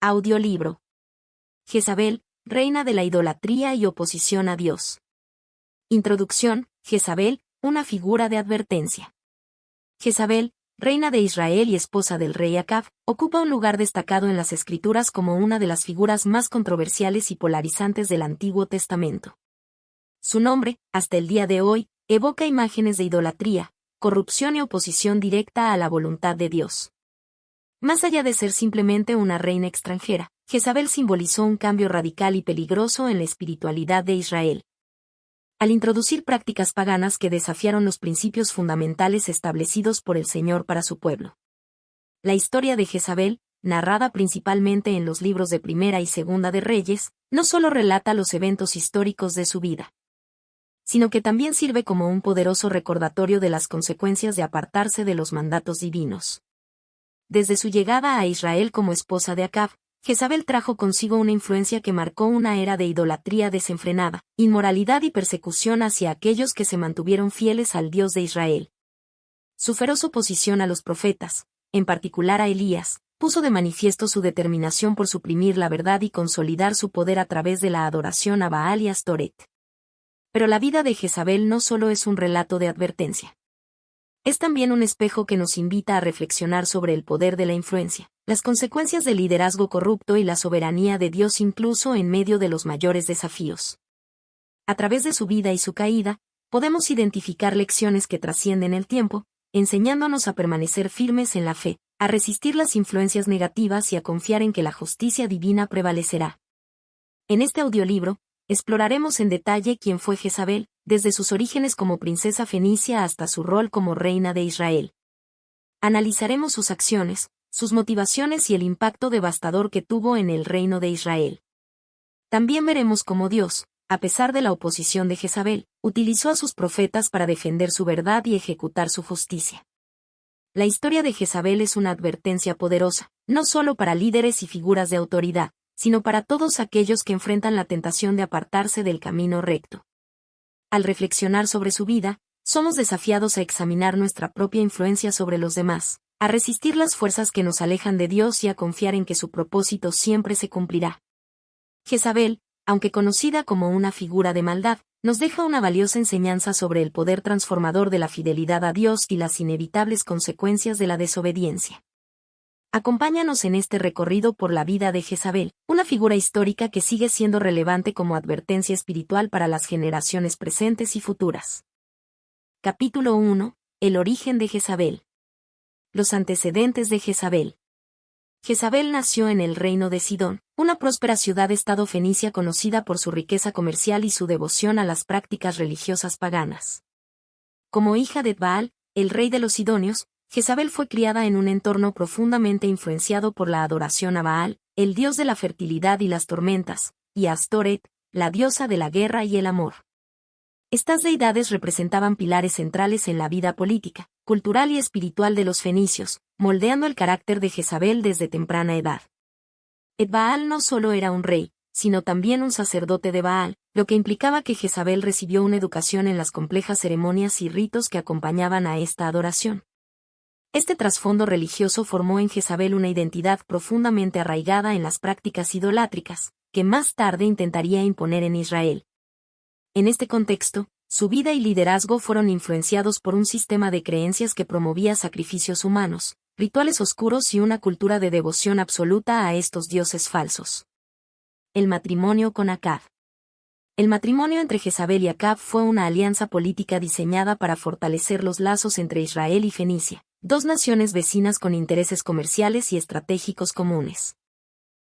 Audiolibro. Jezabel, reina de la idolatría y oposición a Dios. Introducción. Jezabel, una figura de advertencia. Jezabel, reina de Israel y esposa del rey Acab, ocupa un lugar destacado en las Escrituras como una de las figuras más controversiales y polarizantes del Antiguo Testamento. Su nombre, hasta el día de hoy, evoca imágenes de idolatría, corrupción y oposición directa a la voluntad de Dios. Más allá de ser simplemente una reina extranjera, Jezabel simbolizó un cambio radical y peligroso en la espiritualidad de Israel. Al introducir prácticas paganas que desafiaron los principios fundamentales establecidos por el Señor para su pueblo. La historia de Jezabel, narrada principalmente en los libros de Primera y Segunda de Reyes, no solo relata los eventos históricos de su vida, sino que también sirve como un poderoso recordatorio de las consecuencias de apartarse de los mandatos divinos. Desde su llegada a Israel como esposa de Acab, Jezabel trajo consigo una influencia que marcó una era de idolatría desenfrenada, inmoralidad y persecución hacia aquellos que se mantuvieron fieles al Dios de Israel. Su feroz oposición a los profetas, en particular a Elías, puso de manifiesto su determinación por suprimir la verdad y consolidar su poder a través de la adoración a Baal y Astoret. Pero la vida de Jezabel no solo es un relato de advertencia. Es también un espejo que nos invita a reflexionar sobre el poder de la influencia, las consecuencias del liderazgo corrupto y la soberanía de Dios incluso en medio de los mayores desafíos. A través de su vida y su caída, podemos identificar lecciones que trascienden el tiempo, enseñándonos a permanecer firmes en la fe, a resistir las influencias negativas y a confiar en que la justicia divina prevalecerá. En este audiolibro, exploraremos en detalle quién fue Jezabel, desde sus orígenes como princesa fenicia hasta su rol como reina de Israel. Analizaremos sus acciones, sus motivaciones y el impacto devastador que tuvo en el reino de Israel. También veremos cómo Dios, a pesar de la oposición de Jezabel, utilizó a sus profetas para defender su verdad y ejecutar su justicia. La historia de Jezabel es una advertencia poderosa, no solo para líderes y figuras de autoridad, sino para todos aquellos que enfrentan la tentación de apartarse del camino recto. Al reflexionar sobre su vida, somos desafiados a examinar nuestra propia influencia sobre los demás, a resistir las fuerzas que nos alejan de Dios y a confiar en que su propósito siempre se cumplirá. Jezabel, aunque conocida como una figura de maldad, nos deja una valiosa enseñanza sobre el poder transformador de la fidelidad a Dios y las inevitables consecuencias de la desobediencia. Acompáñanos en este recorrido por la vida de Jezabel, una figura histórica que sigue siendo relevante como advertencia espiritual para las generaciones presentes y futuras. Capítulo 1. El origen de Jezabel. Los antecedentes de Jezabel. Jezabel nació en el reino de Sidón, una próspera ciudad-estado fenicia conocida por su riqueza comercial y su devoción a las prácticas religiosas paganas. Como hija de Baal, el rey de los sidonios, Jezabel fue criada en un entorno profundamente influenciado por la adoración a Baal, el dios de la fertilidad y las tormentas, y a Astoret, la diosa de la guerra y el amor. Estas deidades representaban pilares centrales en la vida política, cultural y espiritual de los fenicios, moldeando el carácter de Jezabel desde temprana edad. Baal no solo era un rey, sino también un sacerdote de Baal, lo que implicaba que Jezabel recibió una educación en las complejas ceremonias y ritos que acompañaban a esta adoración. Este trasfondo religioso formó en Jezabel una identidad profundamente arraigada en las prácticas idolátricas, que más tarde intentaría imponer en Israel. En este contexto, su vida y liderazgo fueron influenciados por un sistema de creencias que promovía sacrificios humanos, rituales oscuros y una cultura de devoción absoluta a estos dioses falsos. El matrimonio con Acab. El matrimonio entre Jezabel y Acab fue una alianza política diseñada para fortalecer los lazos entre Israel y Fenicia, dos naciones vecinas con intereses comerciales y estratégicos comunes.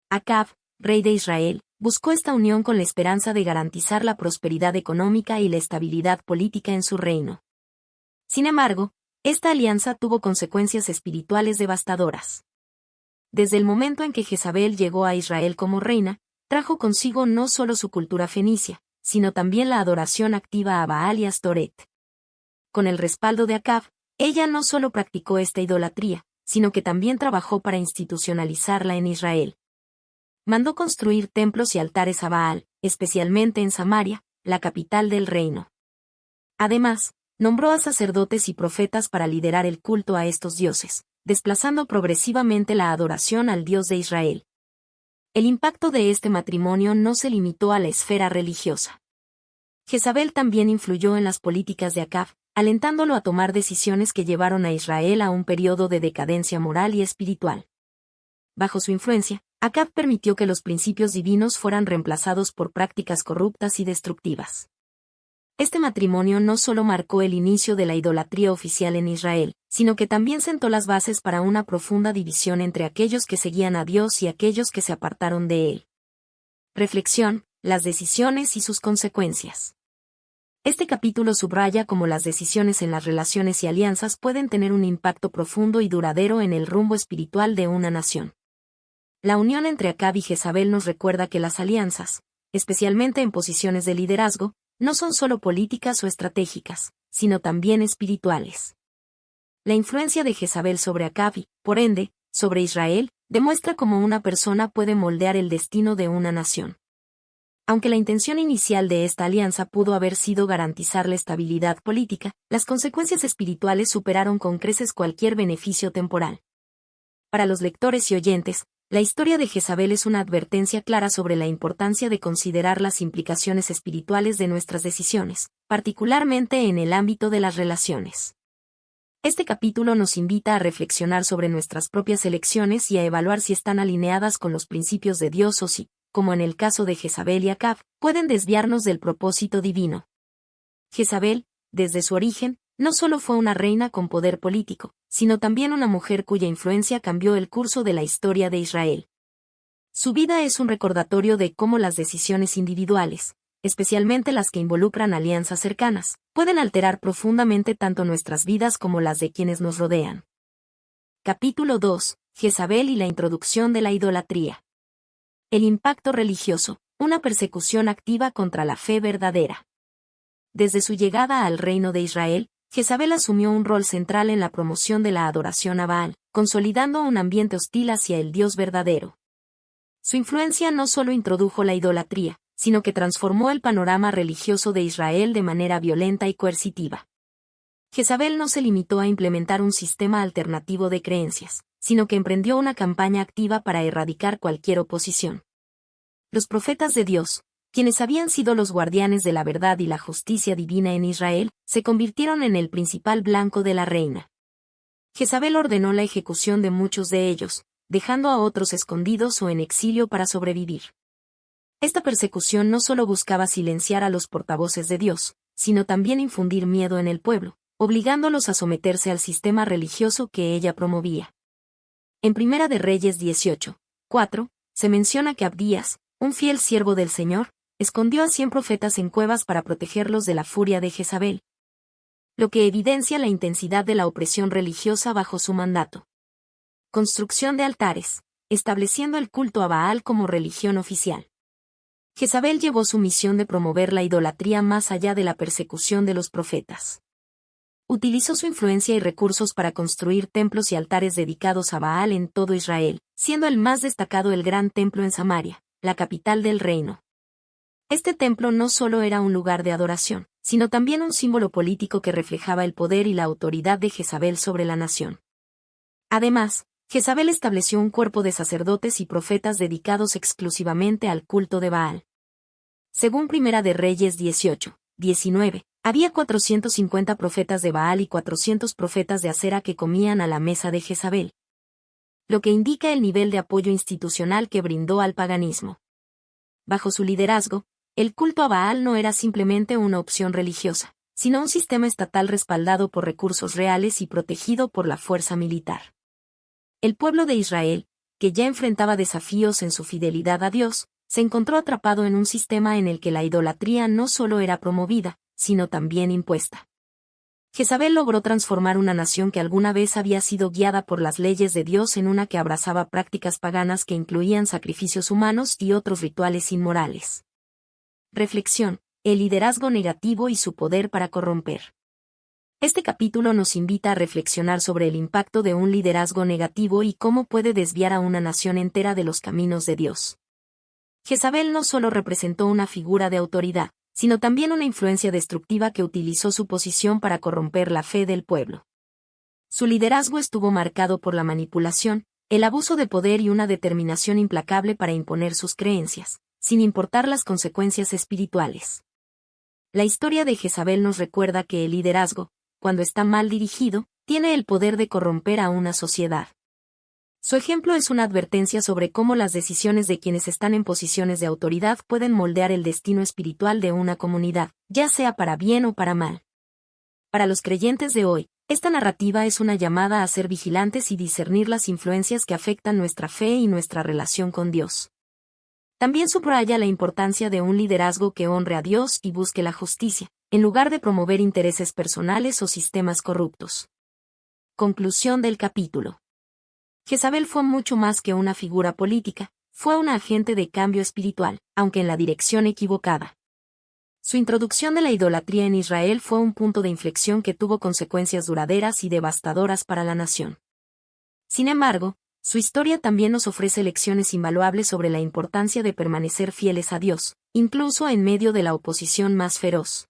Acab, rey de Israel, buscó esta unión con la esperanza de garantizar la prosperidad económica y la estabilidad política en su reino. Sin embargo, esta alianza tuvo consecuencias espirituales devastadoras. Desde el momento en que Jezabel llegó a Israel como reina, trajo consigo no solo su cultura fenicia, sino también la adoración activa a Baal y Astoret. Con el respaldo de Acab, ella no solo practicó esta idolatría, sino que también trabajó para institucionalizarla en Israel. Mandó construir templos y altares a Baal, especialmente en Samaria, la capital del reino. Además, nombró a sacerdotes y profetas para liderar el culto a estos dioses, desplazando progresivamente la adoración al Dios de Israel. El impacto de este matrimonio no se limitó a la esfera religiosa. Jezabel también influyó en las políticas de Acab, alentándolo a tomar decisiones que llevaron a Israel a un periodo de decadencia moral y espiritual. Bajo su influencia, Acab permitió que los principios divinos fueran reemplazados por prácticas corruptas y destructivas. Este matrimonio no solo marcó el inicio de la idolatría oficial en Israel, sino que también sentó las bases para una profunda división entre aquellos que seguían a Dios y aquellos que se apartaron de él. Reflexión: las decisiones y sus consecuencias. Este capítulo subraya cómo las decisiones en las relaciones y alianzas pueden tener un impacto profundo y duradero en el rumbo espiritual de una nación. La unión entre Acab y Jezabel nos recuerda que las alianzas, especialmente en posiciones de liderazgo, no son solo políticas o estratégicas, sino también espirituales. La influencia de Jezabel sobre Acab y, por ende, sobre Israel, demuestra cómo una persona puede moldear el destino de una nación. Aunque la intención inicial de esta alianza pudo haber sido garantizar la estabilidad política, las consecuencias espirituales superaron con creces cualquier beneficio temporal. Para los lectores y oyentes, la historia de Jezabel es una advertencia clara sobre la importancia de considerar las implicaciones espirituales de nuestras decisiones, particularmente en el ámbito de las relaciones. Este capítulo nos invita a reflexionar sobre nuestras propias elecciones y a evaluar si están alineadas con los principios de Dios o si, como en el caso de Jezabel y Acab, pueden desviarnos del propósito divino. Jezabel, desde su origen, no solo fue una reina con poder político, sino también una mujer cuya influencia cambió el curso de la historia de Israel. Su vida es un recordatorio de cómo las decisiones individuales, especialmente las que involucran alianzas cercanas, pueden alterar profundamente tanto nuestras vidas como las de quienes nos rodean. Capítulo 2. Jezabel y la introducción de la idolatría. El impacto religioso, una persecución activa contra la fe verdadera. Desde su llegada al reino de Israel, Jezabel asumió un rol central en la promoción de la adoración a Baal, consolidando un ambiente hostil hacia el Dios verdadero. Su influencia no solo introdujo la idolatría, sino que transformó el panorama religioso de Israel de manera violenta y coercitiva. Jezabel no se limitó a implementar un sistema alternativo de creencias, sino que emprendió una campaña activa para erradicar cualquier oposición. Los profetas de Dios, quienes habían sido los guardianes de la verdad y la justicia divina en Israel, se convirtieron en el principal blanco de la reina. Jezabel ordenó la ejecución de muchos de ellos, dejando a otros escondidos o en exilio para sobrevivir. Esta persecución no solo buscaba silenciar a los portavoces de Dios, sino también infundir miedo en el pueblo, obligándolos a someterse al sistema religioso que ella promovía. En Primera de Reyes 18:4, se menciona que Abdías, un fiel siervo del Señor, escondió a 100 profetas en cuevas para protegerlos de la furia de Jezabel, lo que evidencia la intensidad de la opresión religiosa bajo su mandato. Construcción de altares, estableciendo el culto a Baal como religión oficial. Jezabel llevó su misión de promover la idolatría más allá de la persecución de los profetas. Utilizó su influencia y recursos para construir templos y altares dedicados a Baal en todo Israel, siendo el más destacado el gran templo en Samaria, la capital del reino. Este templo no solo era un lugar de adoración, sino también un símbolo político que reflejaba el poder y la autoridad de Jezabel sobre la nación. Además, Jezabel estableció un cuerpo de sacerdotes y profetas dedicados exclusivamente al culto de Baal. Según Primera de Reyes 18:19, había 450 profetas de Baal y 400 profetas de Acera que comían a la mesa de Jezabel, lo que indica el nivel de apoyo institucional que brindó al paganismo. Bajo su liderazgo, el culto a Baal no era simplemente una opción religiosa, sino un sistema estatal respaldado por recursos reales y protegido por la fuerza militar. El pueblo de Israel, que ya enfrentaba desafíos en su fidelidad a Dios, se encontró atrapado en un sistema en el que la idolatría no solo era promovida, sino también impuesta. Jezabel logró transformar una nación que alguna vez había sido guiada por las leyes de Dios en una que abrazaba prácticas paganas que incluían sacrificios humanos y otros rituales inmorales. Reflexión: el liderazgo negativo y su poder para corromper. Este capítulo nos invita a reflexionar sobre el impacto de un liderazgo negativo y cómo puede desviar a una nación entera de los caminos de Dios. Jezabel no solo representó una figura de autoridad, sino también una influencia destructiva que utilizó su posición para corromper la fe del pueblo. Su liderazgo estuvo marcado por la manipulación, el abuso de poder y una determinación implacable para imponer sus creencias, sin importar las consecuencias espirituales. La historia de Jezabel nos recuerda que el liderazgo, cuando está mal dirigido, tiene el poder de corromper a una sociedad. Su ejemplo es una advertencia sobre cómo las decisiones de quienes están en posiciones de autoridad pueden moldear el destino espiritual de una comunidad, ya sea para bien o para mal. Para los creyentes de hoy, esta narrativa es una llamada a ser vigilantes y discernir las influencias que afectan nuestra fe y nuestra relación con Dios. También subraya la importancia de un liderazgo que honre a Dios y busque la justicia, en lugar de promover intereses personales o sistemas corruptos. Conclusión del capítulo. Jezabel fue mucho más que una figura política, fue una agente de cambio espiritual, aunque en la dirección equivocada. Su introducción de la idolatría en Israel fue un punto de inflexión que tuvo consecuencias duraderas y devastadoras para la nación. Sin embargo, su historia también nos ofrece lecciones invaluables sobre la importancia de permanecer fieles a Dios, incluso en medio de la oposición más feroz.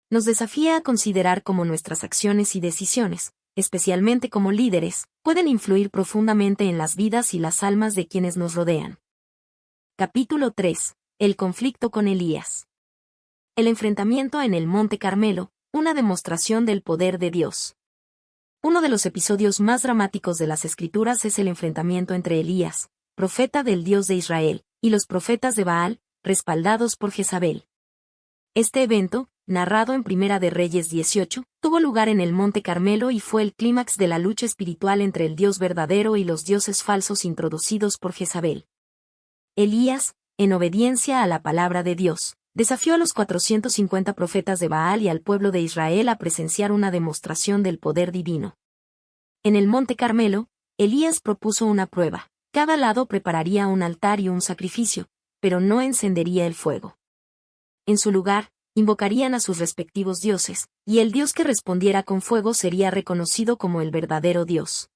Nos desafía a considerar cómo nuestras acciones y decisiones, especialmente como líderes, pueden influir profundamente en las vidas y las almas de quienes nos rodean. Capítulo 3. El conflicto con Elías. El enfrentamiento en el Monte Carmelo, una demostración del poder de Dios. Uno de los episodios más dramáticos de las Escrituras es el enfrentamiento entre Elías, profeta del Dios de Israel, y los profetas de Baal, respaldados por Jezabel. Este evento, narrado en Primera de Reyes 18, tuvo lugar en el Monte Carmelo y fue el clímax de la lucha espiritual entre el Dios verdadero y los dioses falsos introducidos por Jezabel. Elías, en obediencia a la palabra de Dios, desafió a los 450 profetas de Baal y al pueblo de Israel a presenciar una demostración del poder divino. En el Monte Carmelo, Elías propuso una prueba. Cada lado prepararía un altar y un sacrificio, pero no encendería el fuego. En su lugar, invocarían a sus respectivos dioses, y el Dios que respondiera con fuego sería reconocido como el verdadero Dios.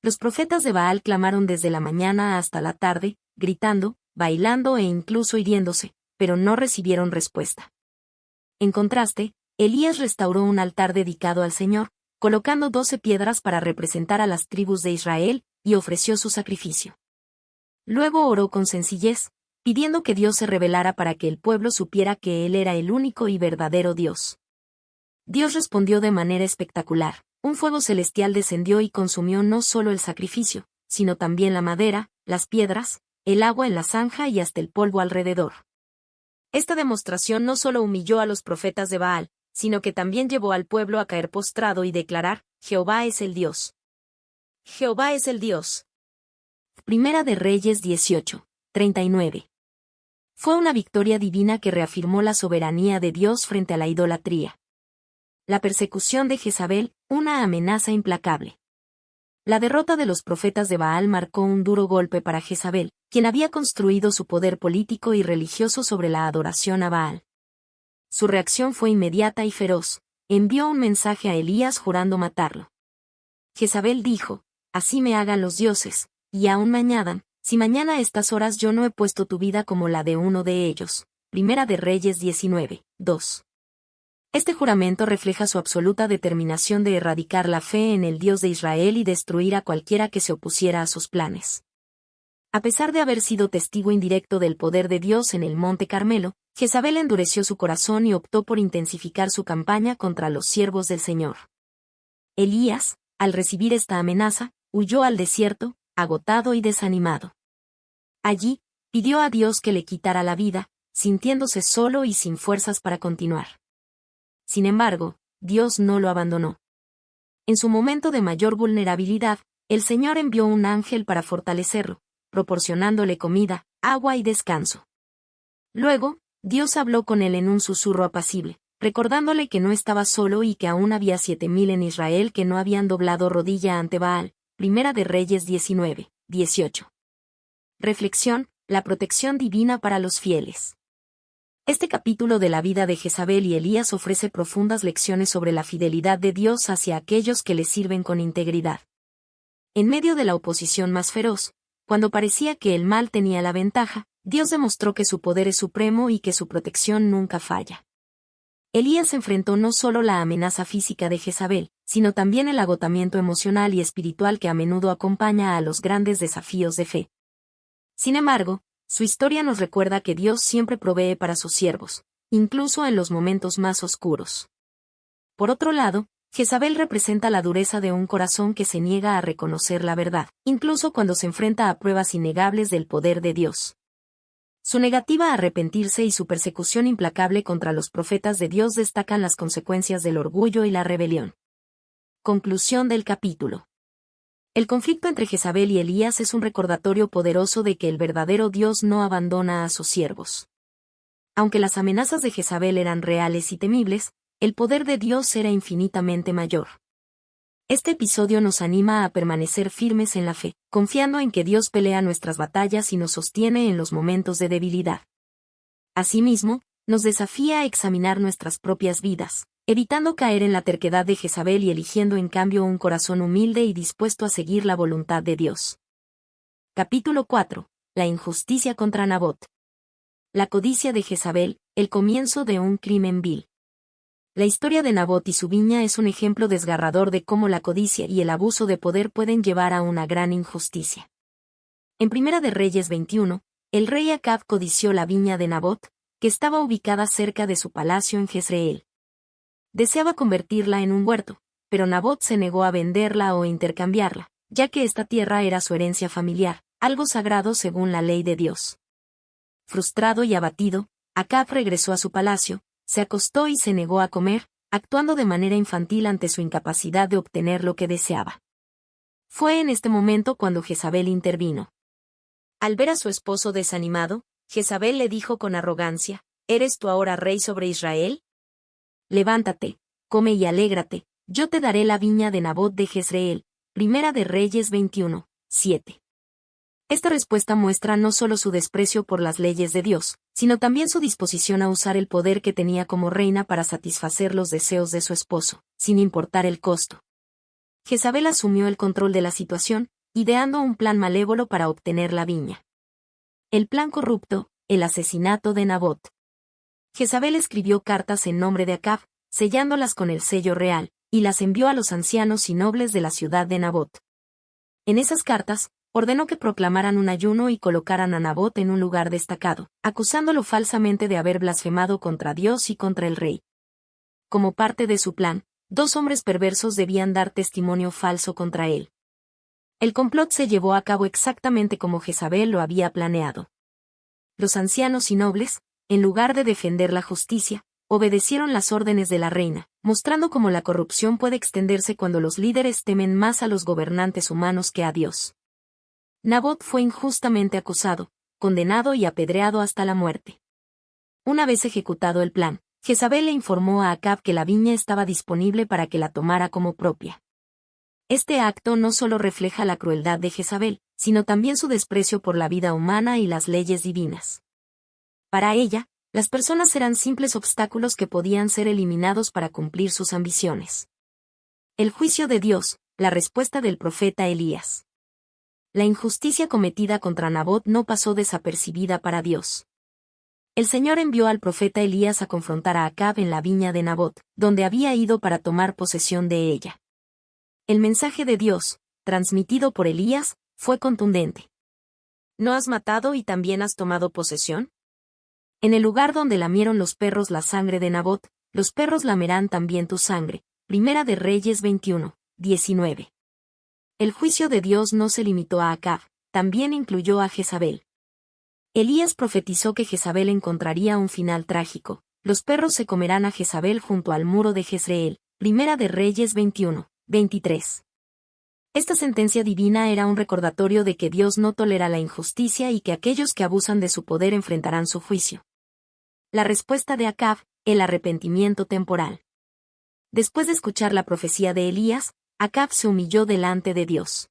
Los profetas de Baal clamaron desde la mañana hasta la tarde, gritando, bailando e incluso hiriéndose, pero no recibieron respuesta. En contraste, Elías restauró un altar dedicado al Señor, colocando 12 piedras para representar a las tribus de Israel, y ofreció su sacrificio. Luego oró con sencillez, pidiendo que Dios se revelara para que el pueblo supiera que Él era el único y verdadero Dios. Dios respondió de manera espectacular. Un fuego celestial descendió y consumió no solo el sacrificio, sino también la madera, las piedras, el agua en la zanja y hasta el polvo alrededor. Esta demostración no solo humilló a los profetas de Baal, sino que también llevó al pueblo a caer postrado y declarar: Jehová es el Dios. Jehová es el Dios. Primera de Reyes 18, 39. Fue una victoria divina que reafirmó la soberanía de Dios frente a la idolatría. La persecución de Jezabel, una amenaza implacable. La derrota de los profetas de Baal marcó un duro golpe para Jezabel, quien había construido su poder político y religioso sobre la adoración a Baal. Su reacción fue inmediata y feroz. Envió un mensaje a Elías jurando matarlo. Jezabel dijo: así me hagan los dioses, y aún me añadan, si mañana a estas horas yo no he puesto tu vida como la de uno de ellos. Primera de Reyes 19, 2. Este juramento refleja su absoluta determinación de erradicar la fe en el Dios de Israel y destruir a cualquiera que se opusiera a sus planes. A pesar de haber sido testigo indirecto del poder de Dios en el Monte Carmelo, Jezabel endureció su corazón y optó por intensificar su campaña contra los siervos del Señor. Elías, al recibir esta amenaza, huyó al desierto, agotado y desanimado. Allí, pidió a Dios que le quitara la vida, sintiéndose solo y sin fuerzas para continuar. Sin embargo, Dios no lo abandonó. En su momento de mayor vulnerabilidad, el Señor envió un ángel para fortalecerlo, proporcionándole comida, agua y descanso. Luego, Dios habló con él en un susurro apacible, recordándole que no estaba solo y que aún había 7,000 en Israel que no habían doblado rodilla ante Baal. Primera de Reyes 19, 18. Reflexión: la protección divina para los fieles. Este capítulo de la vida de Jezabel y Elías ofrece profundas lecciones sobre la fidelidad de Dios hacia aquellos que le sirven con integridad. En medio de la oposición más feroz, cuando parecía que el mal tenía la ventaja, Dios demostró que su poder es supremo y que su protección nunca falla. Elías enfrentó no solo la amenaza física de Jezabel, sino también el agotamiento emocional y espiritual que a menudo acompaña a los grandes desafíos de fe. Sin embargo, su historia nos recuerda que Dios siempre provee para sus siervos, incluso en los momentos más oscuros. Por otro lado, Jezabel representa la dureza de un corazón que se niega a reconocer la verdad, incluso cuando se enfrenta a pruebas innegables del poder de Dios. Su negativa a arrepentirse y su persecución implacable contra los profetas de Dios destacan las consecuencias del orgullo y la rebelión. Conclusión del capítulo. El conflicto entre Jezabel y Elías es un recordatorio poderoso de que el verdadero Dios no abandona a sus siervos. Aunque las amenazas de Jezabel eran reales y temibles, el poder de Dios era infinitamente mayor. Este episodio nos anima a permanecer firmes en la fe, confiando en que Dios pelea nuestras batallas y nos sostiene en los momentos de debilidad. Asimismo, nos desafía a examinar nuestras propias vidas, evitando caer en la terquedad de Jezabel y eligiendo en cambio un corazón humilde y dispuesto a seguir la voluntad de Dios. Capítulo 4. La injusticia contra Nabot. La codicia de Jezabel, el comienzo de un crimen vil. La historia de Nabot y su viña es un ejemplo desgarrador de cómo la codicia y el abuso de poder pueden llevar a una gran injusticia. En Primera de Reyes 21, el rey Acab codició la viña de Nabot, que estaba ubicada cerca de su palacio en Jezreel. Deseaba convertirla en un huerto, pero Nabot se negó a venderla o intercambiarla, ya que esta tierra era su herencia familiar, algo sagrado según la ley de Dios. Frustrado y abatido, Acab regresó a su palacio, se acostó y se negó a comer, actuando de manera infantil ante su incapacidad de obtener lo que deseaba. Fue en este momento cuando Jezabel intervino. Al ver a su esposo desanimado, Jezabel le dijo con arrogancia: ¿Eres tú ahora rey sobre Israel? Levántate, come y alégrate, yo te daré la viña de Nabot de Jezreel. Primera de Reyes 21, 7. Esta respuesta muestra no solo su desprecio por las leyes de Dios, sino también su disposición a usar el poder que tenía como reina para satisfacer los deseos de su esposo, sin importar el costo. Jezabel asumió el control de la situación, ideando un plan malévolo para obtener la viña. El plan corrupto, el asesinato de Nabot. Jezabel escribió cartas en nombre de Acab, sellándolas con el sello real, y las envió a los ancianos y nobles de la ciudad de Nabot. En esas cartas, ordenó que proclamaran un ayuno y colocaran a Nabot en un lugar destacado, acusándolo falsamente de haber blasfemado contra Dios y contra el rey. Como parte de su plan, 2 hombres perversos debían dar testimonio falso contra él. El complot se llevó a cabo exactamente como Jezabel lo había planeado. Los ancianos y nobles, en lugar de defender la justicia, obedecieron las órdenes de la reina, mostrando cómo la corrupción puede extenderse cuando los líderes temen más a los gobernantes humanos que a Dios. Nabot fue injustamente acusado, condenado y apedreado hasta la muerte. Una vez ejecutado el plan, Jezabel le informó a Acab que la viña estaba disponible para que la tomara como propia. Este acto no solo refleja la crueldad de Jezabel, sino también su desprecio por la vida humana y las leyes divinas. Para ella, las personas eran simples obstáculos que podían ser eliminados para cumplir sus ambiciones. El juicio de Dios, la respuesta del profeta Elías. La injusticia cometida contra Nabot no pasó desapercibida para Dios. El Señor envió al profeta Elías a confrontar a Acab en la viña de Nabot, donde había ido para tomar posesión de ella. El mensaje de Dios, transmitido por Elías, fue contundente. ¿No has matado y también has tomado posesión? En el lugar donde lamieron los perros la sangre de Nabot, los perros lamerán también tu sangre. Primera de Reyes 21, 19. El juicio de Dios no se limitó a Acab, también incluyó a Jezabel. Elías profetizó que Jezabel encontraría un final trágico. Los perros se comerán a Jezabel junto al muro de Jezreel. Primera de Reyes 21, 23. Esta sentencia divina era un recordatorio de que Dios no tolera la injusticia y que aquellos que abusan de su poder enfrentarán su juicio. La respuesta de Acab, el arrepentimiento temporal. Después de escuchar la profecía de Elías, Acab se humilló delante de Dios.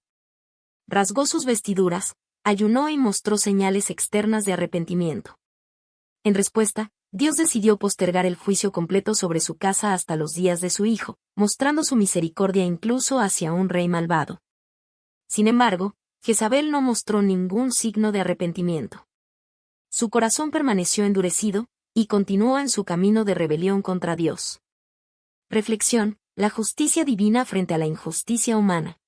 Rasgó sus vestiduras, ayunó y mostró señales externas de arrepentimiento. En respuesta, Dios decidió postergar el juicio completo sobre su casa hasta los días de su hijo, mostrando su misericordia incluso hacia un rey malvado. Sin embargo, Jezabel no mostró ningún signo de arrepentimiento. Su corazón permaneció endurecido, y continuó en su camino de rebelión contra Dios. Reflexión: la justicia divina frente a la injusticia humana.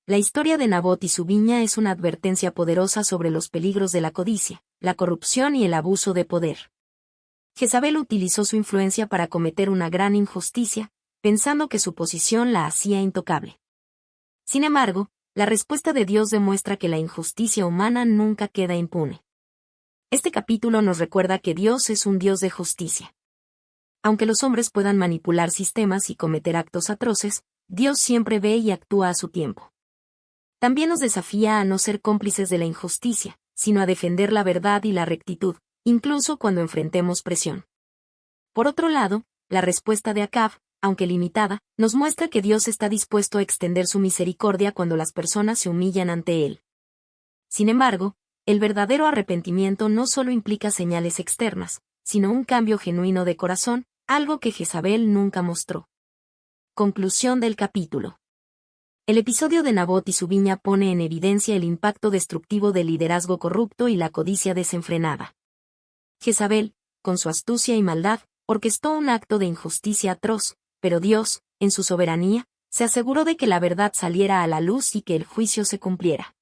La historia de Nabot y su viña es una advertencia poderosa sobre los peligros de la codicia, la corrupción y el abuso de poder. Jezabel utilizó su influencia para cometer una gran injusticia, pensando que su posición la hacía intocable. Sin embargo, la respuesta de Dios demuestra que la injusticia humana nunca queda impune. Este capítulo nos recuerda que Dios es un Dios de justicia. Aunque los hombres puedan manipular sistemas y cometer actos atroces, Dios siempre ve y actúa a su tiempo. También nos desafía a no ser cómplices de la injusticia, sino a defender la verdad y la rectitud, incluso cuando enfrentemos presión. Por otro lado, la respuesta de Acab, aunque limitada, nos muestra que Dios está dispuesto a extender su misericordia cuando las personas se humillan ante Él. Sin embargo, el verdadero arrepentimiento no solo implica señales externas, sino un cambio genuino de corazón, algo que Jezabel nunca mostró. Conclusión del capítulo. El episodio de Nabot y su viña pone en evidencia el impacto destructivo del liderazgo corrupto y la codicia desenfrenada. Jezabel, con su astucia y maldad, orquestó un acto de injusticia atroz, pero Dios, en su soberanía, se aseguró de que la verdad saliera a la luz y que el juicio se cumpliera.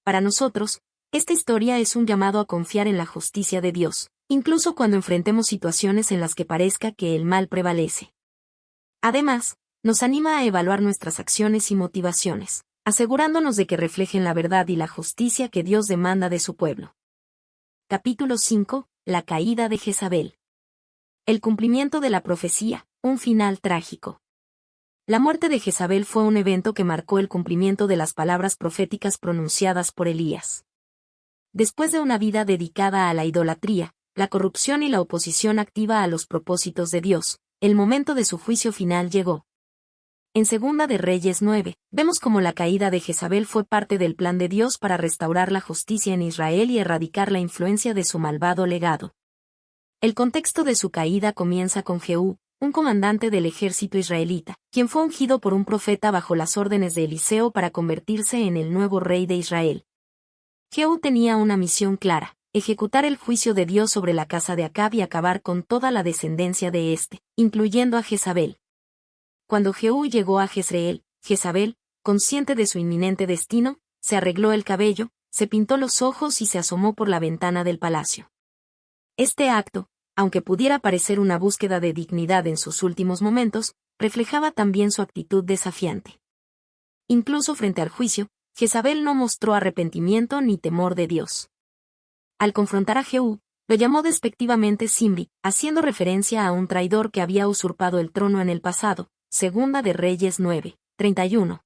Para nosotros, esta historia es un llamado a confiar en la justicia de Dios, incluso cuando enfrentemos situaciones en las que parezca que el mal prevalece. Además, nos anima a evaluar nuestras acciones y motivaciones, asegurándonos de que reflejen la verdad y la justicia que Dios demanda de su pueblo. Capítulo 5. La caída de Jezabel. El cumplimiento de la profecía, un final trágico. La muerte de Jezabel fue un evento que marcó el cumplimiento de las palabras proféticas pronunciadas por Elías. Después de una vida dedicada a la idolatría, la corrupción y la oposición activa a los propósitos de Dios, el momento de su juicio final llegó. En Segunda de Reyes 9, vemos cómo la caída de Jezabel fue parte del plan de Dios para restaurar la justicia en Israel y erradicar la influencia de su malvado legado. El contexto de su caída comienza con Jehú, un comandante del ejército israelita, quien fue ungido por un profeta bajo las órdenes de Eliseo para convertirse en el nuevo rey de Israel. Jehú tenía una misión clara: ejecutar el juicio de Dios sobre la casa de Acab y acabar con toda la descendencia de éste, incluyendo a Jezabel. Cuando Jehú llegó a Jezreel, Jezabel, consciente de su inminente destino, se arregló el cabello, se pintó los ojos y se asomó por la ventana del palacio. Este acto, aunque pudiera parecer una búsqueda de dignidad en sus últimos momentos, reflejaba también su actitud desafiante. Incluso frente al juicio, Jezabel no mostró arrepentimiento ni temor de Dios. Al confrontar a Jehú, lo llamó despectivamente Zimri, haciendo referencia a un traidor que había usurpado el trono en el pasado. Segunda de Reyes 9, 31.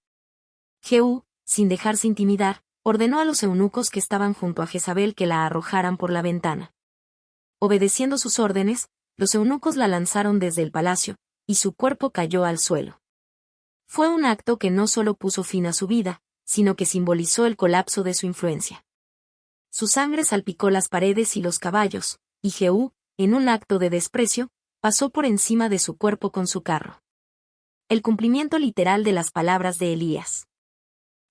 Jehú, sin dejarse intimidar, ordenó a los eunucos que estaban junto a Jezabel que la arrojaran por la ventana. Obedeciendo sus órdenes, los eunucos la lanzaron desde el palacio, y su cuerpo cayó al suelo. Fue un acto que no solo puso fin a su vida, sino que simbolizó el colapso de su influencia. Su sangre salpicó las paredes y los caballos, y Jehú, en un acto de desprecio, pasó por encima de su cuerpo con su carro. El cumplimiento literal de las palabras de Elías.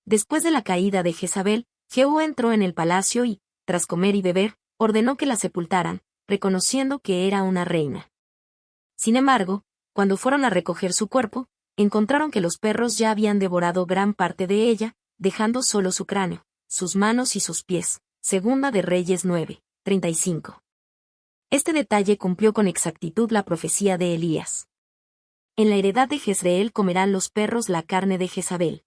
Después de la caída de Jezabel, Jehú entró en el palacio y, tras comer y beber, ordenó que la sepultaran, reconociendo que era una reina. Sin embargo, cuando fueron a recoger su cuerpo, encontraron que los perros ya habían devorado gran parte de ella, dejando solo su cráneo, sus manos y sus pies. Segunda de Reyes 9, 35. Este detalle cumplió con exactitud la profecía de Elías. En la heredad de Jezreel comerán los perros la carne de Jezabel.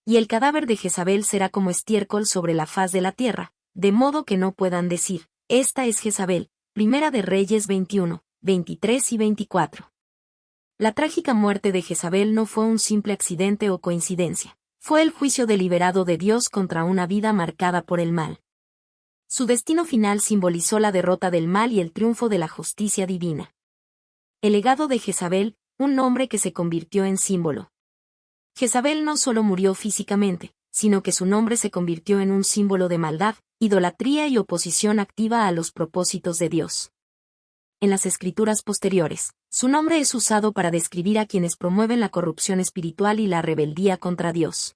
Y el cadáver de Jezabel será como estiércol sobre la faz de la tierra, de modo que no puedan decir, esta es Jezabel. Primera de Reyes 21, 23 y 24. La trágica muerte de Jezabel no fue un simple accidente o coincidencia, fue el juicio deliberado de Dios contra una vida marcada por el mal. Su destino final simbolizó la derrota del mal y el triunfo de la justicia divina. El legado de Jezabel, un nombre que se convirtió en símbolo. Jezabel no solo murió físicamente, sino que su nombre se convirtió en un símbolo de maldad, idolatría y oposición activa a los propósitos de Dios. En las escrituras posteriores, su nombre es usado para describir a quienes promueven la corrupción espiritual y la rebeldía contra Dios.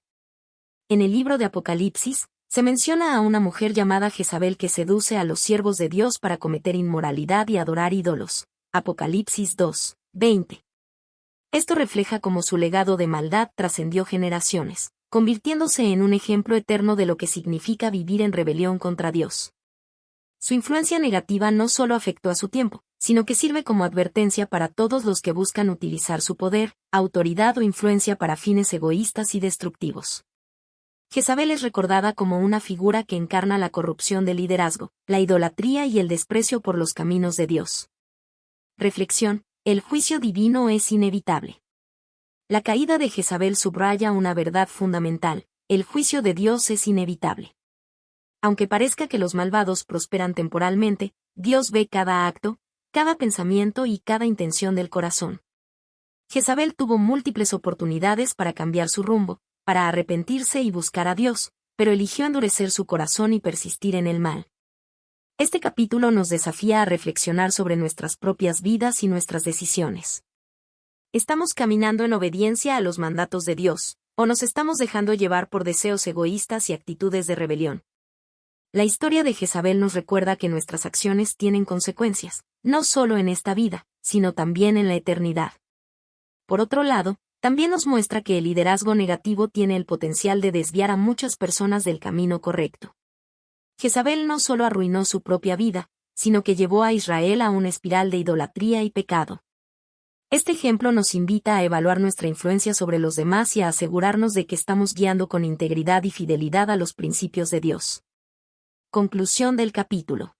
En el libro de Apocalipsis, Se menciona a una mujer llamada Jezabel que seduce a los siervos de Dios para cometer inmoralidad y adorar ídolos. Apocalipsis 2, 20. Esto refleja cómo su legado de maldad trascendió generaciones, convirtiéndose en un ejemplo eterno de lo que significa vivir en rebelión contra Dios. Su influencia negativa no solo afectó a su tiempo, sino que sirve como advertencia para todos los que buscan utilizar su poder, autoridad o influencia para fines egoístas y destructivos. Jezabel es recordada como una figura que encarna la corrupción del liderazgo, la idolatría y el desprecio por los caminos de Dios. Reflexión: el juicio divino es inevitable. La caída de Jezabel subraya una verdad fundamental: el juicio de Dios es inevitable. Aunque parezca que los malvados prosperan temporalmente, Dios ve cada acto, cada pensamiento y cada intención del corazón. Jezabel tuvo múltiples oportunidades para cambiar su rumbo, para arrepentirse y buscar a Dios, pero eligió endurecer su corazón y persistir en el mal. Este capítulo nos desafía a reflexionar sobre nuestras propias vidas y nuestras decisiones. ¿Estamos caminando en obediencia a los mandatos de Dios, o nos estamos dejando llevar por deseos egoístas y actitudes de rebelión? La historia de Jezabel nos recuerda que nuestras acciones tienen consecuencias, no solo en esta vida, sino también en la eternidad. Por otro lado, también nos muestra que el liderazgo negativo tiene el potencial de desviar a muchas personas del camino correcto. Jezabel no solo arruinó su propia vida, sino que llevó a Israel a una espiral de idolatría y pecado. Este ejemplo nos invita a evaluar nuestra influencia sobre los demás y a asegurarnos de que estamos guiando con integridad y fidelidad a los principios de Dios. Conclusión del capítulo.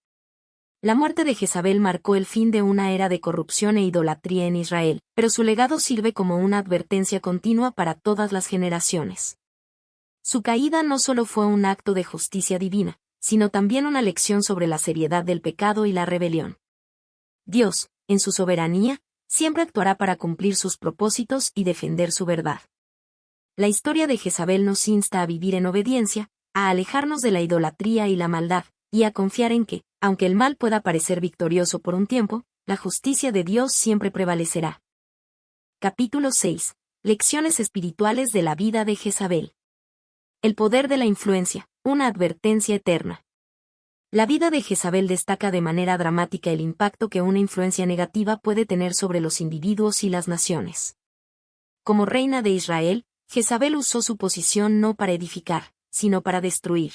La muerte de Jezabel marcó el fin de una era de corrupción e idolatría en Israel, pero su legado sirve como una advertencia continua para todas las generaciones. Su caída no solo fue un acto de justicia divina, sino también una lección sobre la seriedad del pecado y la rebelión. Dios, en su soberanía, siempre actuará para cumplir sus propósitos y defender su verdad. La historia de Jezabel nos insta a vivir en obediencia, a alejarnos de la idolatría y la maldad, y a confiar en que, aunque el mal pueda parecer victorioso por un tiempo, la justicia de Dios siempre prevalecerá. Capítulo 6. Lecciones espirituales de la vida de Jezabel. El poder de la influencia, una advertencia eterna. La vida de Jezabel destaca de manera dramática el impacto que una influencia negativa puede tener sobre los individuos y las naciones. Como reina de Israel, Jezabel usó su posición no para edificar, sino para destruir.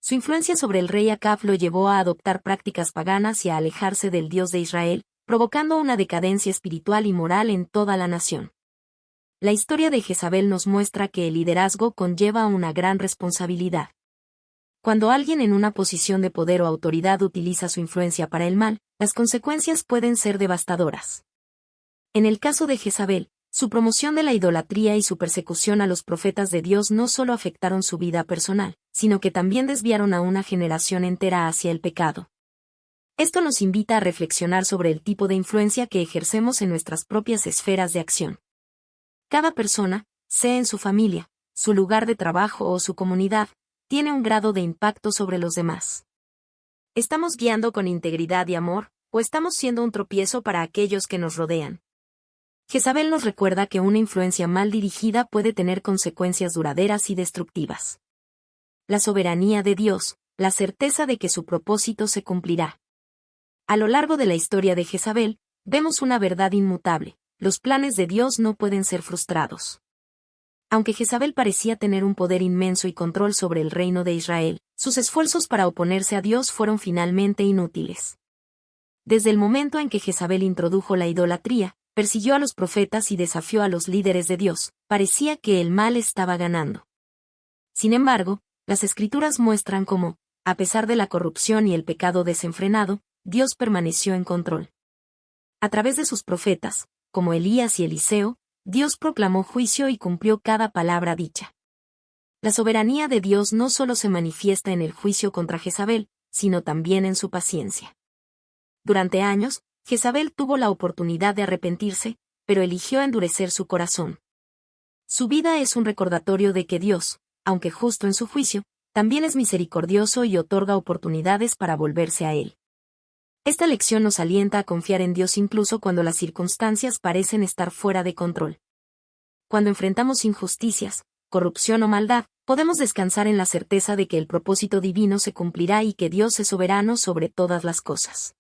Su influencia sobre el rey Acab lo llevó a adoptar prácticas paganas y a alejarse del Dios de Israel, provocando una decadencia espiritual y moral en toda la nación. La historia de Jezabel nos muestra que el liderazgo conlleva una gran responsabilidad. Cuando alguien en una posición de poder o autoridad utiliza su influencia para el mal, las consecuencias pueden ser devastadoras. En el caso de Jezabel, su promoción de la idolatría y su persecución a los profetas de Dios no solo afectaron su vida personal, sino que también desviaron a una generación entera hacia el pecado. Esto nos invita a reflexionar sobre el tipo de influencia que ejercemos en nuestras propias esferas de acción. Cada persona, sea en su familia, su lugar de trabajo o su comunidad, tiene un grado de impacto sobre los demás. ¿Estamos guiando con integridad y amor, o estamos siendo un tropiezo para aquellos que nos rodean? Jezabel nos recuerda que una influencia mal dirigida puede tener consecuencias duraderas y destructivas. La soberanía de Dios, la certeza de que su propósito se cumplirá. A lo largo de la historia de Jezabel, vemos una verdad inmutable: los planes de Dios no pueden ser frustrados. Aunque Jezabel parecía tener un poder inmenso y control sobre el reino de Israel, sus esfuerzos para oponerse a Dios fueron finalmente inútiles. Desde el momento en que Jezabel introdujo la idolatría, persiguió a los profetas y desafió a los líderes de Dios, parecía que el mal estaba ganando. Sin embargo, las Escrituras muestran cómo, a pesar de la corrupción y el pecado desenfrenado, Dios permaneció en control. A través de sus profetas, como Elías y Eliseo, Dios proclamó juicio y cumplió cada palabra dicha. La soberanía de Dios no solo se manifiesta en el juicio contra Jezabel, sino también en su paciencia. Durante años, Jezabel tuvo la oportunidad de arrepentirse, pero eligió endurecer su corazón. Su vida es un recordatorio de que Dios, aunque justo en su juicio, también es misericordioso y otorga oportunidades para volverse a Él. Esta lección nos alienta a confiar en Dios incluso cuando las circunstancias parecen estar fuera de control. Cuando enfrentamos injusticias, corrupción o maldad, podemos descansar en la certeza de que el propósito divino se cumplirá y que Dios es soberano sobre todas las cosas.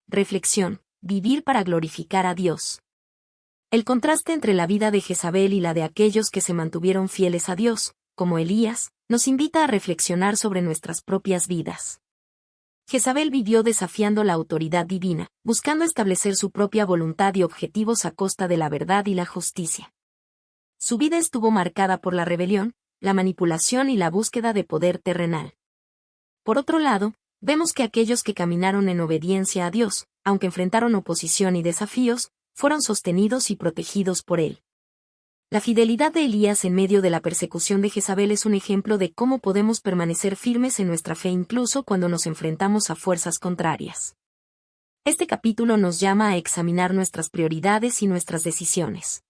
Reflexión: vivir para glorificar a Dios. El contraste entre la vida de Jezabel y la de aquellos que se mantuvieron fieles a Dios, como Elías, nos invita a reflexionar sobre nuestras propias vidas. Jezabel vivió desafiando la autoridad divina, buscando establecer su propia voluntad y objetivos a costa de la verdad y la justicia. Su vida estuvo marcada por la rebelión, la manipulación y la búsqueda de poder terrenal. Por otro lado, vemos que aquellos que caminaron en obediencia a Dios, aunque enfrentaron oposición y desafíos, fueron sostenidos y protegidos por Él. La fidelidad de Elías en medio de la persecución de Jezabel es un ejemplo de cómo podemos permanecer firmes en nuestra fe incluso cuando nos enfrentamos a fuerzas contrarias. Este capítulo nos llama a examinar nuestras prioridades y nuestras decisiones.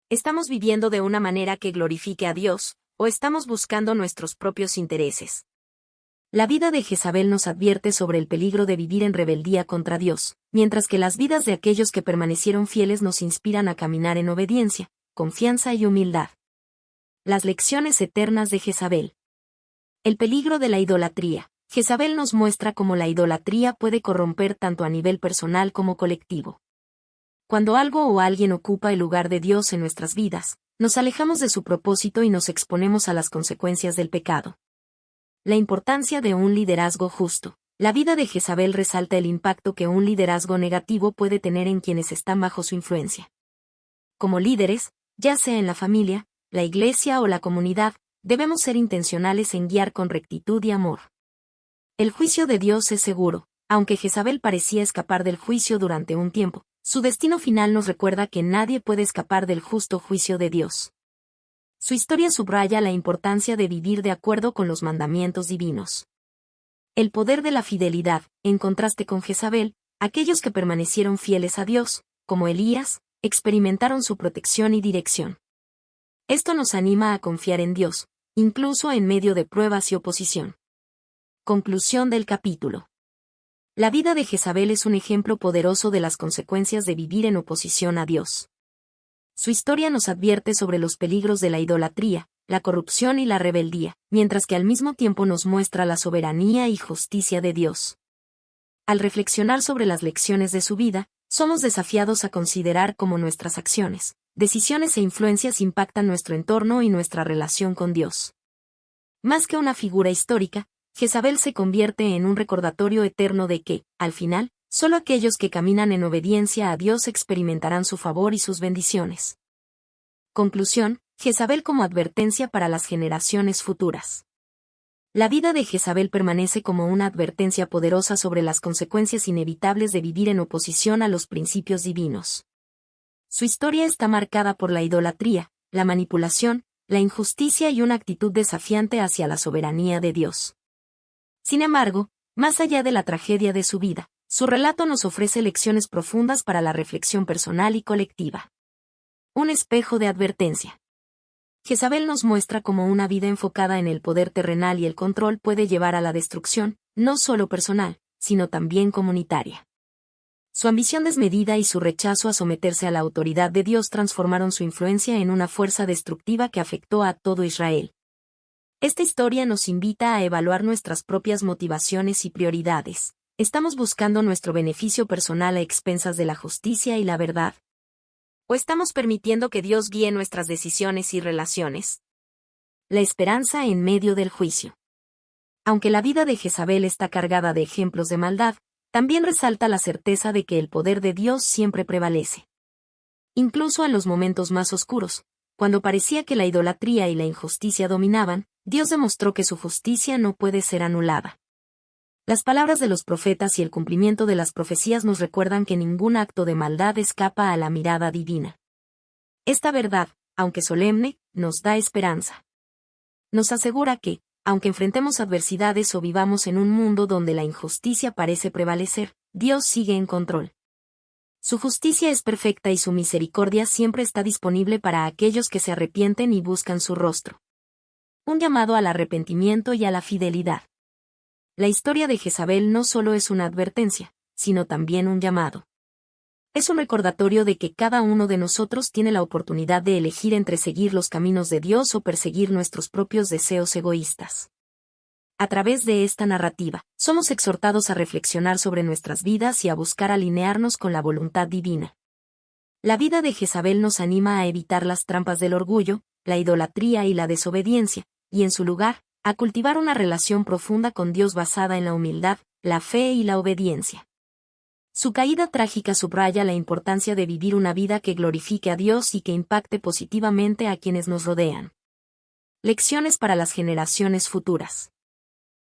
¿Estamos viviendo de una manera que glorifique a Dios, o estamos buscando nuestros propios intereses? La vida de Jezabel nos advierte sobre el peligro de vivir en rebeldía contra Dios, mientras que las vidas de aquellos que permanecieron fieles nos inspiran a caminar en obediencia, confianza y humildad. Las lecciones eternas de Jezabel. El peligro de la idolatría. Jezabel nos muestra cómo la idolatría puede corromper tanto a nivel personal como colectivo. Cuando algo o alguien ocupa el lugar de Dios en nuestras vidas, nos alejamos de su propósito y nos exponemos a las consecuencias del pecado. La importancia de un liderazgo justo. La vida de Jezabel resalta el impacto que un liderazgo negativo puede tener en quienes están bajo su influencia. Como líderes, ya sea en la familia, la iglesia o la comunidad, debemos ser intencionales en guiar con rectitud y amor. El juicio de Dios es seguro, aunque Jezabel parecía escapar del juicio durante un tiempo, su destino final nos recuerda que nadie puede escapar del justo juicio de Dios. Su historia subraya la importancia de vivir de acuerdo con los mandamientos divinos. El poder de la fidelidad, en contraste con Jezabel, aquellos que permanecieron fieles a Dios, como Elías, experimentaron su protección y dirección. Esto nos anima a confiar en Dios, incluso en medio de pruebas y oposición. Conclusión del capítulo. La vida de Jezabel es un ejemplo poderoso de las consecuencias de vivir en oposición a Dios. Su historia nos advierte sobre los peligros de la idolatría, la corrupción y la rebeldía, mientras que al mismo tiempo nos muestra la soberanía y justicia de Dios. Al reflexionar sobre las lecciones de su vida, somos desafiados a considerar cómo nuestras acciones, decisiones e influencias impactan nuestro entorno y nuestra relación con Dios. Más que una figura histórica, Jezabel se convierte en un recordatorio eterno de que, al final, solo aquellos que caminan en obediencia a Dios experimentarán su favor y sus bendiciones. Conclusión: Jezabel como advertencia para las generaciones futuras. La vida de Jezabel permanece como una advertencia poderosa sobre las consecuencias inevitables de vivir en oposición a los principios divinos. Su historia está marcada por la idolatría, la manipulación, la injusticia y una actitud desafiante hacia la soberanía de Dios. Sin embargo, más allá de la tragedia de su vida, su relato nos ofrece lecciones profundas para la reflexión personal y colectiva. Un espejo de advertencia. Jezabel nos muestra cómo una vida enfocada en el poder terrenal y el control puede llevar a la destrucción, no solo personal, sino también comunitaria. Su ambición desmedida y su rechazo a someterse a la autoridad de Dios transformaron su influencia en una fuerza destructiva que afectó a todo Israel. Esta historia nos invita a evaluar nuestras propias motivaciones y prioridades. ¿Estamos buscando nuestro beneficio personal a expensas de la justicia y la verdad? ¿O estamos permitiendo que Dios guíe nuestras decisiones y relaciones? La esperanza en medio del juicio. Aunque la vida de Jezabel está cargada de ejemplos de maldad, también resalta la certeza de que el poder de Dios siempre prevalece. Incluso en los momentos más oscuros, cuando parecía que la idolatría y la injusticia dominaban, Dios demostró que su justicia no puede ser anulada. Las palabras de los profetas y el cumplimiento de las profecías nos recuerdan que ningún acto de maldad escapa a la mirada divina. Esta verdad, aunque solemne, nos da esperanza. Nos asegura que, aunque enfrentemos adversidades o vivamos en un mundo donde la injusticia parece prevalecer, Dios sigue en control. Su justicia es perfecta y su misericordia siempre está disponible para aquellos que se arrepienten y buscan su rostro. Un llamado al arrepentimiento y a la fidelidad. La historia de Jezabel no solo es una advertencia, sino también un llamado. Es un recordatorio de que cada uno de nosotros tiene la oportunidad de elegir entre seguir los caminos de Dios o perseguir nuestros propios deseos egoístas. A través de esta narrativa, somos exhortados a reflexionar sobre nuestras vidas y a buscar alinearnos con la voluntad divina. La vida de Jezabel nos anima a evitar las trampas del orgullo, la idolatría y la desobediencia, y en su lugar, a cultivar una relación profunda con Dios basada en la humildad, la fe y la obediencia. Su caída trágica subraya la importancia de vivir una vida que glorifique a Dios y que impacte positivamente a quienes nos rodean. Lecciones para las generaciones futuras.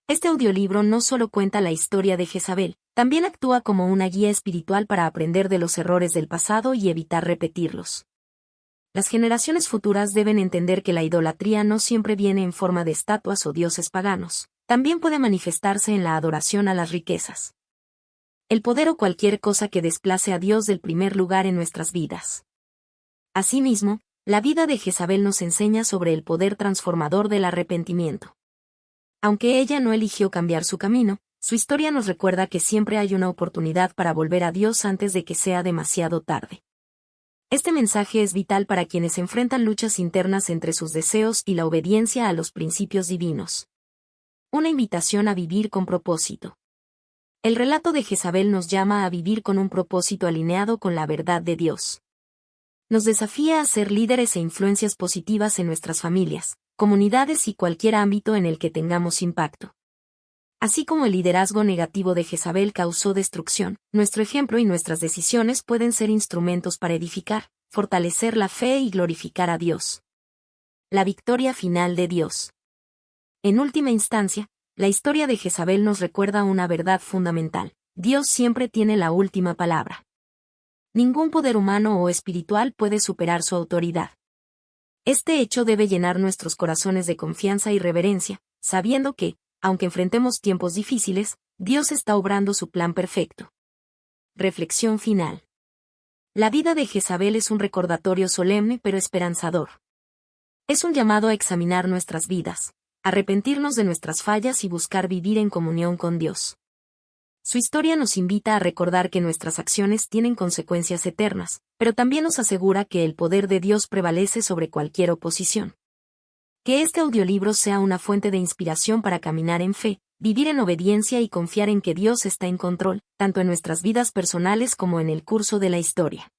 Este audiolibro no solo cuenta la historia de Jezabel, también actúa como una guía espiritual para aprender de los errores del pasado y evitar repetirlos. Las generaciones futuras deben entender que la idolatría no siempre viene en forma de estatuas o dioses paganos, también puede manifestarse en la adoración a las riquezas, el poder o cualquier cosa que desplace a Dios del primer lugar en nuestras vidas. Asimismo, la vida de Jezabel nos enseña sobre el poder transformador del arrepentimiento. Aunque ella no eligió cambiar su camino, su historia nos recuerda que siempre hay una oportunidad para volver a Dios antes de que sea demasiado tarde. Este mensaje es vital para quienes enfrentan luchas internas entre sus deseos y la obediencia a los principios divinos. Una invitación a vivir con propósito. El relato de Jezabel nos llama a vivir con un propósito alineado con la verdad de Dios. Nos desafía a ser líderes e influencias positivas en nuestras familias, comunidades y cualquier ámbito en el que tengamos impacto. Así como el liderazgo negativo de Jezabel causó destrucción, nuestro ejemplo y nuestras decisiones pueden ser instrumentos para edificar, fortalecer la fe y glorificar a Dios. La victoria final de Dios. En última instancia, la historia de Jezabel nos recuerda una verdad fundamental: Dios siempre tiene la última palabra. Ningún poder humano o espiritual puede superar su autoridad. Este hecho debe llenar nuestros corazones de confianza y reverencia, sabiendo que, aunque enfrentemos tiempos difíciles, Dios está obrando su plan perfecto. Reflexión final. La vida de Jezabel es un recordatorio solemne pero esperanzador. Es un llamado a examinar nuestras vidas, arrepentirnos de nuestras fallas y buscar vivir en comunión con Dios. Su historia nos invita a recordar que nuestras acciones tienen consecuencias eternas, pero también nos asegura que el poder de Dios prevalece sobre cualquier oposición. Que este audiolibro sea una fuente de inspiración para caminar en fe, vivir en obediencia y confiar en que Dios está en control, tanto en nuestras vidas personales como en el curso de la historia.